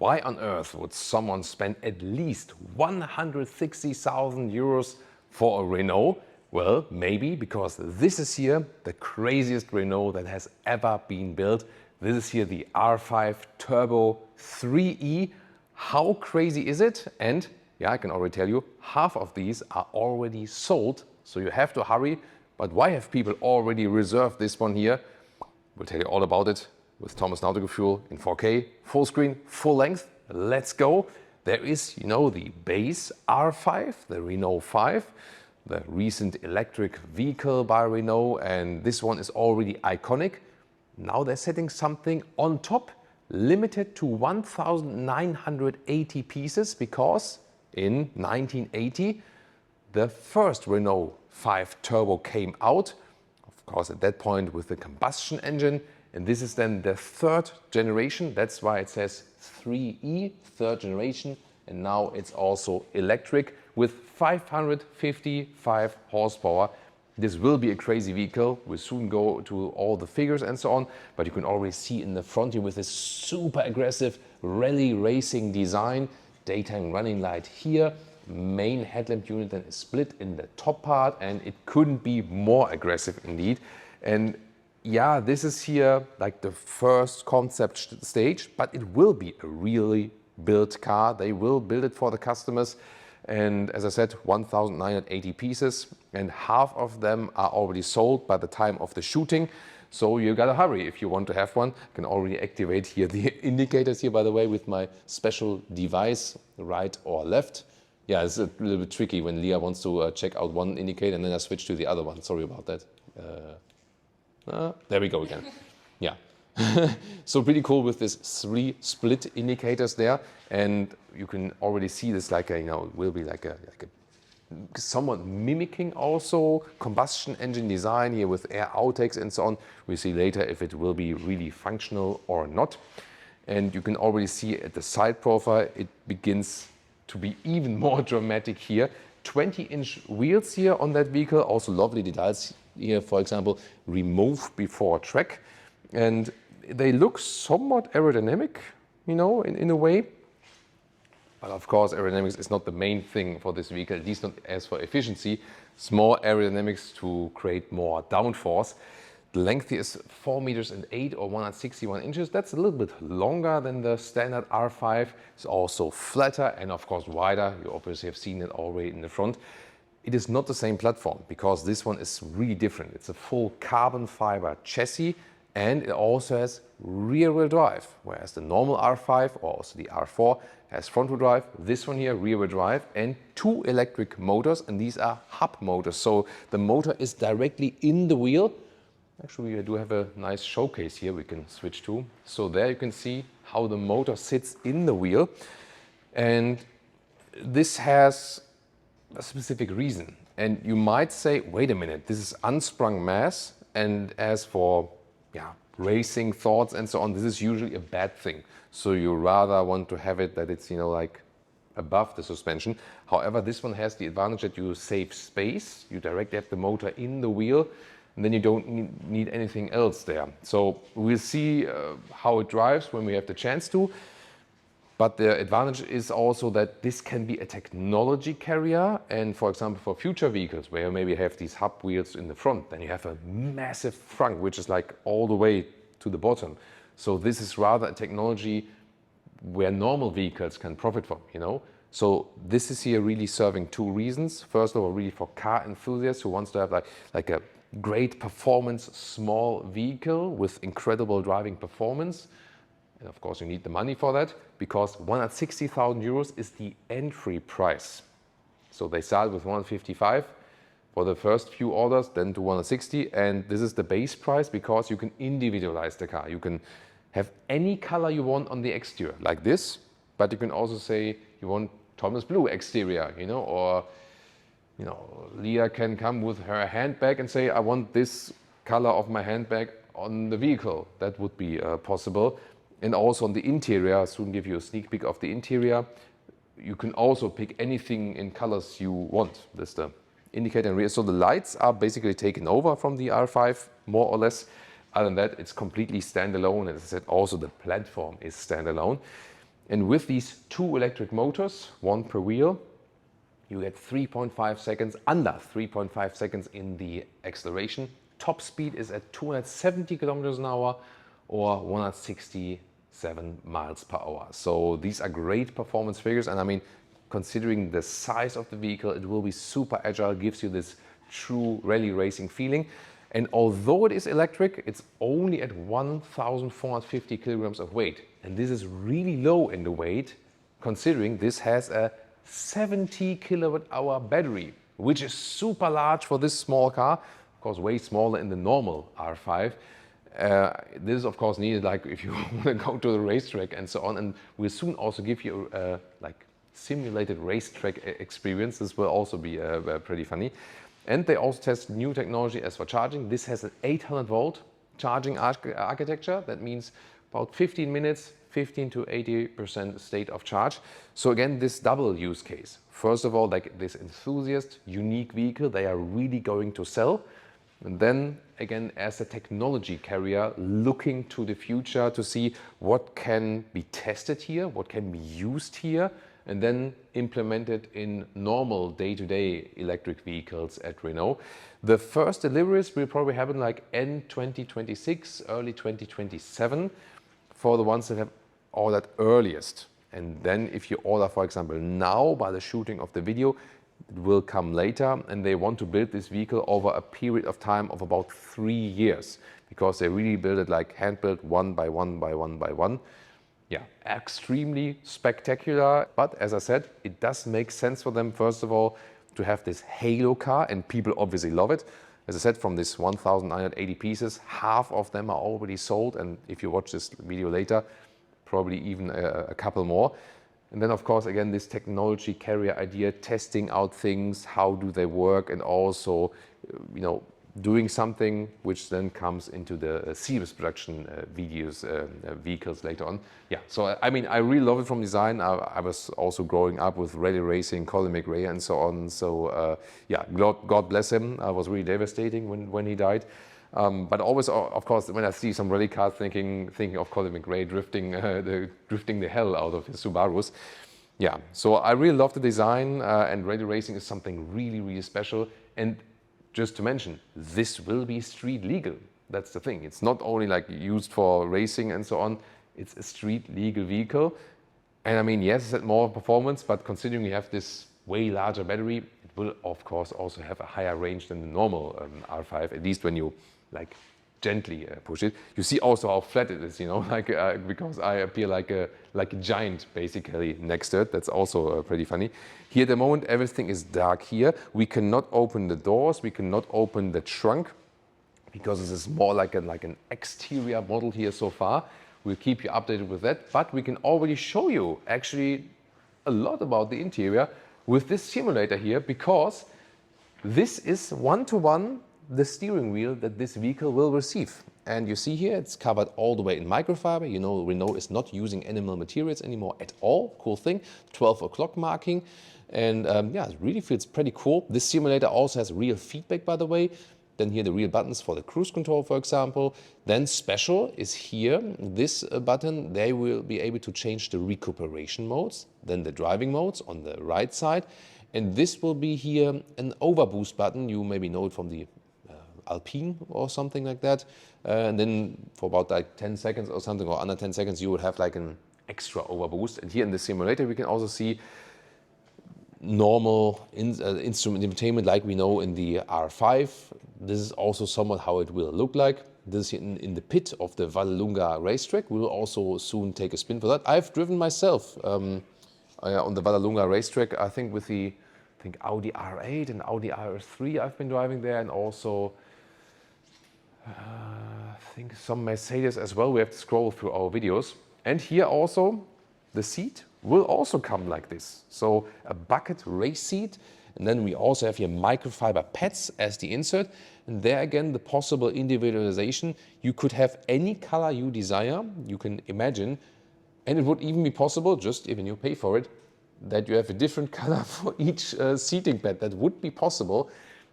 why on earth would someone spend at least 160,000 euros for a Renault? Well, maybe because this is here the craziest Renault that has ever been built. This is here the R5 Turbo 3E. How crazy is it? And yeah, I can already tell you, half of these are already sold, so you have to hurry. But why have people already reserved this one here? We'll tell you all about it with Thomas and Autogefühl in 4K, full screen, full length. Let's go. There is, you know, the base R5, the Renault 5, the recent electric vehicle by Renault, and this one is already iconic. Now they're setting something on top, limited to 1,980 pieces, because in 1980 the first Renault 5 Turbo came out, of course at that point with the combustion engine, and this is then the third generation. That's why it says 3E, third generation, and now it's also electric with 555 horsepower. This will be a crazy vehicle. We'll soon go to all the figures and so on, but you can already see in the front here with this super aggressive rally racing design, daytime running light here, main headlamp unit then is split in the top part, and it couldn't be more aggressive indeed. And yeah, this is here like the first concept stage, but it will be a really built car. They will build it for the customers. And as I said, 1,980 pieces, and half of them are already sold by the time of the shooting. So you gotta hurry if you want to have one. I can already activate here the indicators here, by the way, with my special device, right or left. Yeah, it's a little bit tricky when Leah wants to check out one indicator and then I switch to the other one. Sorry about that. There we go again. Yeah. So pretty cool with this 3 split indicators there, and you can already see this like a, you know, will be like a somewhat mimicking also combustion engine design here with air outtakes and so on. We'll see later if it will be really functional or not. And you can already see at the side profile it begins to be even more dramatic here. 20-inch wheels here on that vehicle, also lovely details here, for example, remove before track. And they look somewhat aerodynamic, you know, in a way. But of course, aerodynamics is not the main thing for this vehicle, at least not as for efficiency. It's more aerodynamics to create more downforce. The length here is 4 meters and 8 or 161 inches. That's a little bit longer than the standard R5. It's also flatter and of course wider. You obviously have seen it already in the front. It is not the same platform because this one is really different. It's a full carbon fiber chassis, and it also has rear-wheel drive, whereas the normal R5 or also the R4 has front-wheel drive. This one here, rear-wheel drive, and 2 electric motors, and these are hub motors. So the motor is directly in the wheel. Actually, we do have a nice showcase here we can switch to. So there you can see how the motor sits in the wheel. And this has a specific reason. And you might say, wait a minute, this is unsprung mass. And as for racing thoughts and so on, this is usually a bad thing. So you rather want to have it that it's, you know, like above the suspension. However, this one has the advantage that you save space. You directly have the motor in the wheel, and then you don't need anything else there. So we'll see how it drives when we have the chance to. But the advantage is also that this can be a technology carrier, and for example for future vehicles where you maybe have these hub wheels in the front, then you have a massive front which is like all the way to the bottom. So this is rather a technology where normal vehicles can profit from, you know. So this is here really serving 2 reasons. First of all, really for car enthusiasts who wants to have like a great performance small vehicle with incredible driving performance. And of course you need the money for that, because 160,000 euros is the entry price. So they start with 155 for the first few orders, then to 160, and this is the base price because you can individualize the car. You can have any color you want on the exterior, like this, but you can also say you want Thomas Blue exterior, you know, or you know, Leah can come with her handbag and say, I want this color of my handbag on the vehicle. That would be possible. And also on the interior, I'll soon give you a sneak peek of the interior. You can also pick anything in colors you want. There's the indicator and rear. So the lights are basically taken over from the R5, more or less. Other than that, it's completely standalone. And as I said, also the platform is standalone. And with these 2 electric motors, 1 per wheel, you get 3.5 seconds, under 3.5 seconds in the acceleration. Top speed is at 270 kilometers an hour or 167 miles per hour. So these are great performance figures. And I mean, considering the size of the vehicle, it will be super agile, gives you this true rally racing feeling. And although it is electric, it's only at 1,450 kilograms of weight. And this is really low in the weight, considering this has a 70 kilowatt hour battery, which is super large for this small car, of course way smaller in the normal R5. This is of course needed like if you want to go to the racetrack and so on, and we'll soon also give you like simulated racetrack experience. This will also be pretty funny. And they also test new technology as for charging. This has an 800 volt charging architecture. That means about 15 minutes, 15 to 80% state of charge. So again, this double use case. First of all, like this enthusiast, unique vehicle they are really going to sell. And then again, as a technology carrier, looking to the future to see what can be tested here, what can be used here, and then implemented in normal day-to-day electric vehicles at Renault. The first deliveries will probably happen like end 2026, early 2027 for the ones that have ordered earliest. And then if you order, for example, now by the shooting of the video, it will come later, and they want to build this vehicle over a period of time of about 3 years because they really build it like hand-built one by one by one by one. Yeah, extremely spectacular, but as I said, it does make sense for them, first of all, to have this halo car, and people obviously love it. As I said, from this 1,980 pieces, half of them are already sold, and if you watch this video later, probably even a couple more. And then, of course, again, this technology carrier idea, testing out things, how do they work, and also, you know, doing something which then comes into the series production vehicles later on. Yeah, so I mean, I really love it from design. I was also growing up with rally racing, Colin McRae and so on. So yeah, God bless him. I was really devastating when he died. But always, of course, when I see some rally cars, thinking of Colin McRae drifting the hell out of his Subarus. Yeah, so I really love the design, and rally racing is something really, really special. And just to mention, this will be street legal. That's the thing. It's not only like used for racing and so on, it's a street legal vehicle. And I mean, yes, it's more performance, but considering we have this way larger battery, it will of course also have a higher range than the normal R5, at least when you like gently push it. You see also how flat it is, you know, like because I appear like a giant basically next to it. That's also pretty funny. Here at the moment, everything is dark here. We cannot open the doors. We cannot open the trunk because this is more like an exterior model here so far. We'll keep you updated with that, but we can already show you actually a lot about the interior with this simulator here, because this is one-to-one the steering wheel that this vehicle will receive. And you see here, it's covered all the way in microfiber. You know, Renault is not using animal materials anymore at all. Cool thing. 12 o'clock marking. And yeah, it really feels pretty cool. This simulator also has real feedback, by the way. Then here the real buttons for the cruise control, for example. Then special is here, this button. They will be able to change the recuperation modes, then the driving modes on the right side. And this will be here an overboost button. You maybe know it from the Alpine or something like that. And then for about like 10 seconds or something, or under 10 seconds, you will have like an extra overboost. And here in the simulator, we can also see normal instrument entertainment like we know in the R5. This is also somewhat how it will look like. This is in the pit of the Vallelunga racetrack. We will also soon take a spin for that. I've driven myself on the Vallelunga racetrack, I think with the Audi R8 and Audi R3 I've been driving there, and also I think some Mercedes as well. We have to scroll through our videos. And here also the seat will also come like this. So a bucket race seat. And then we also have here microfiber pads as the insert. And there again, the possible individualization. You could have any color you desire, you can imagine. And it would even be possible, just even you pay for it, that you have a different color for each seating pad. That would be possible.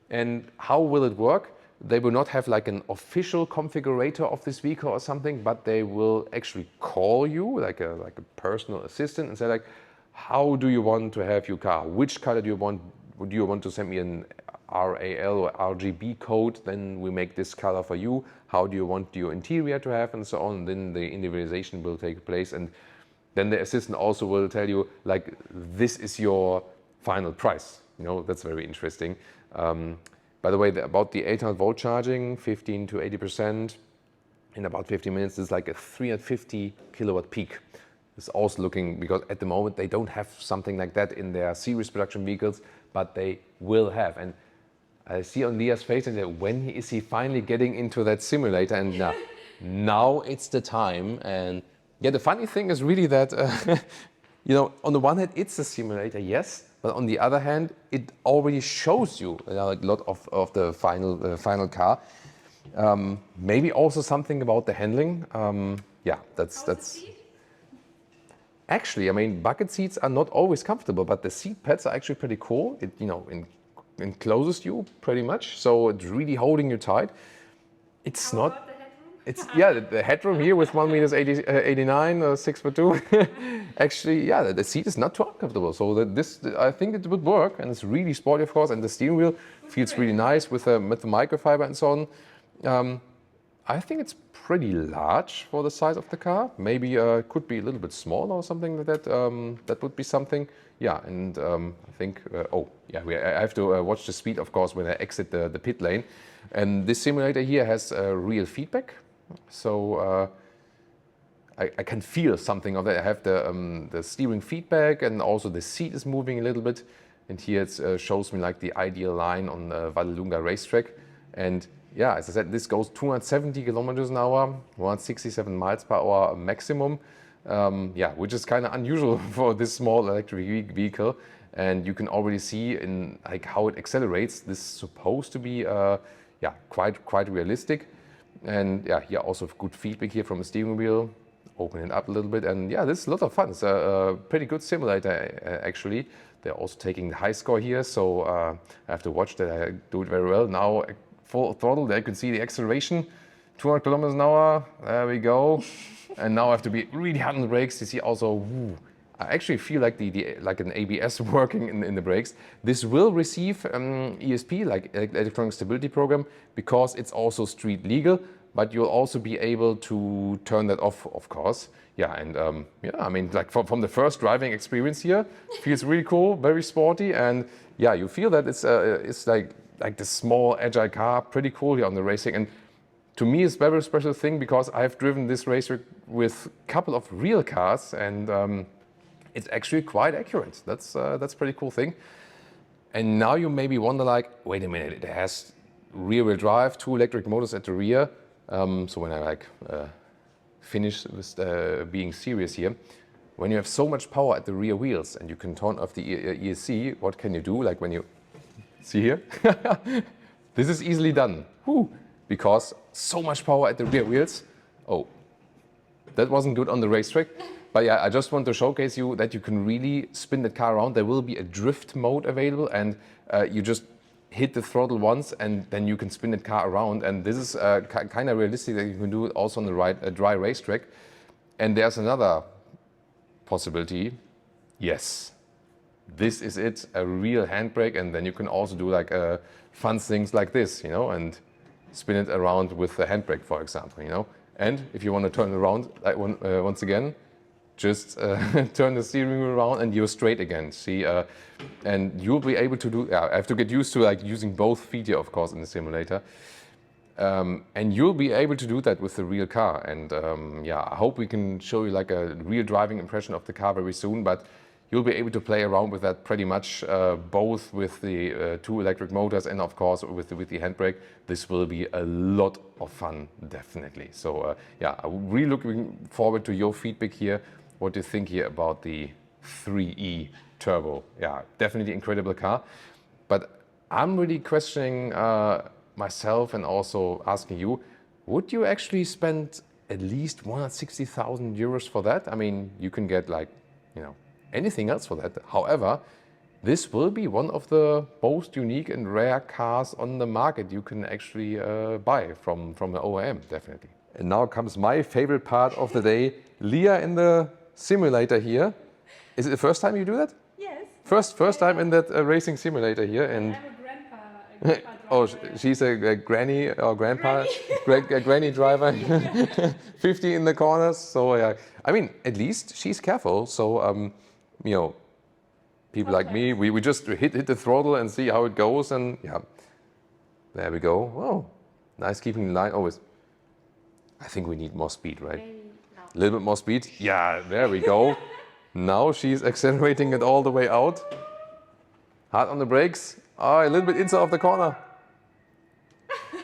And how will it work? They will not have like an official configurator of this vehicle or something, but they will actually call you like a personal assistant and say like, how do you want to have your car? Which color do you want? Would you want to send me an RAL or RGB code? Then we make this color for you. How do you want your interior to have, and so on? Then the individualization will take place, and then the assistant also will tell you like, this is your final price. You know, that's very interesting. By the way, about the 800 volt charging, 15 to 80% in about 15 minutes is like a 350 kilowatt peak. It's also looking, because at the moment they don't have something like that in their series production vehicles, but they will have. And I see on Leah's face that when is he finally getting into that simulator, and now it's the time. And yeah, the funny thing is really that, you know, on the one hand it's a simulator, yes, but on the other hand it already shows you a lot of the final car. Maybe also something about the handling. Yeah, that's actually, I mean, bucket seats are not always comfortable, but the seat pads are actually pretty cool. It, you know, encloses you pretty much, so it's really holding you tight. It's How not. about the headroom? It's yeah, the headroom here with 1 meters 6'2". Actually, yeah, the seat is not too uncomfortable. So I think it would work, and it's really sporty, of course. And the steering wheel feels really nice with the microfiber and so on. I think it's pretty large for the size of the car. Maybe could be a little bit smaller or something like that. That would be something. Yeah, and I think, oh yeah, I have to watch the speed, of course, when I exit the pit lane. And this simulator here has real feedback. So I can feel something of that. I have the steering feedback, and also the seat is moving a little bit. And here it shows me like the ideal line on the Vallelunga racetrack. And yeah, as I said, this goes 270 kilometers an hour, 167 miles per hour maximum. Yeah, which is kind of unusual for this small electric vehicle. And you can already see in like how it accelerates. This is supposed to be yeah, quite realistic. And yeah, here also good feedback here from the steering wheel. Open it up a little bit, and yeah, this is a lot of fun. It's a pretty good simulator actually. They're also taking the high score here, so I have to watch that I do it very well. Now full throttle, there you can see the acceleration, 200 kilometers an hour, there we go. And now I have to be really hard on the brakes. You see also, woo, I actually feel like like an ABS working in the brakes. This will receive ESP, like electronic stability program, because it's also street legal, but you'll also be able to turn that off, of course. Yeah, and yeah, I mean, like from the first driving experience here, feels really cool, very sporty, and yeah, you feel that it's like this small agile car, pretty cool here on the racing. And to me, it's a very special thing because I've driven this racer with a couple of real cars, and it's actually quite accurate. That's a pretty cool thing. And now you maybe wonder like, wait a minute, it has rear-wheel drive, 2 electric motors at the rear. So when I like finish with being serious here, when you have so much power at the rear wheels and you can turn off the ESC, what can you do? Like when you see here, this is easily done. Whew. Because so much power at the rear wheels. Oh, that wasn't good on the racetrack. But yeah, I just want to showcase you that you can really spin the car around. There will be a drift mode available, and you just hit the throttle once and then you can spin the car around. And this is kind of realistic that you can do it also on the dry racetrack. And there's another possibility. Yes, this is it, a real handbrake. And then you can also do like fun things like this, you know, and spin it around with the handbrake, for example, you know. And if you want to turn it around once again, just turn the steering wheel around and you're straight again. See, and you'll be able to do. I have to get used to like using both feet here, of course, in the simulator. And you'll be able to do that with the real car. And yeah, I hope we can show you like a real driving impression of the car very soon. But you'll be able to play around with that pretty much, both with the 2 electric motors and of course with the handbrake. This will be a lot of fun, definitely. So yeah, I'm really looking forward to your feedback here. What do you think here about the 3E Turbo? Yeah, definitely incredible car. But I'm really questioning myself and also asking you, would you actually spend at least 160,000 euros for that? I mean, you can get like, you know, anything else for that. However, this will be one of the most unique and rare cars on the market you can actually buy from an OEM, definitely. And now comes my favorite part of the day. Leah in the simulator here. Is it the first time you do that? Yes. First time in that racing simulator here. And I'm a grandpa oh, driver. she's a granny or grandpa, granny driver. 50 in the corners. So yeah, I mean, at least she's careful. So you know, people like me, we just hit the throttle and see how it goes. And yeah, there we go. Oh, nice keeping the line always. I think we need more speed, right? A little bit more speed. Yeah, there we go. Now she's accelerating it all the way out. Hard on the brakes. Ah, a little bit inside of the corner.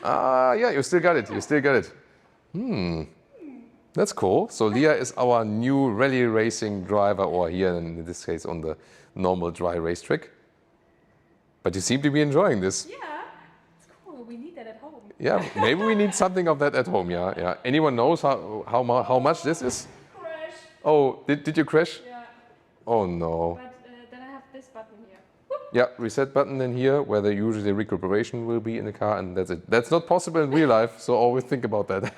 Ah, yeah, you still got it. You still got it. That's cool. So Leah is our new rally racing driver, or here in this case on the normal dry race track. But you seem to be enjoying this. Yeah, it's cool. We need that at home. Yeah, maybe we need something of that at home. Yeah, yeah. Anyone knows how much this is? Crash. Oh, did you crash? Yeah. Oh no. But then I have this button here. Whoop. Yeah, reset button in here, where the usually recuperation will be in the car, and that's it. That's not possible in real life, so always think about that.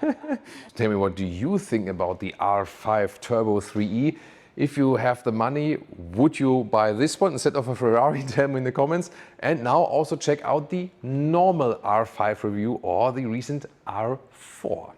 Tell me, what do you think about the R5 Turbo 3E? If you have the money, would you buy this one instead of a Ferrari? Tell me in the comments. And now also check out the normal R5 review or the recent R4.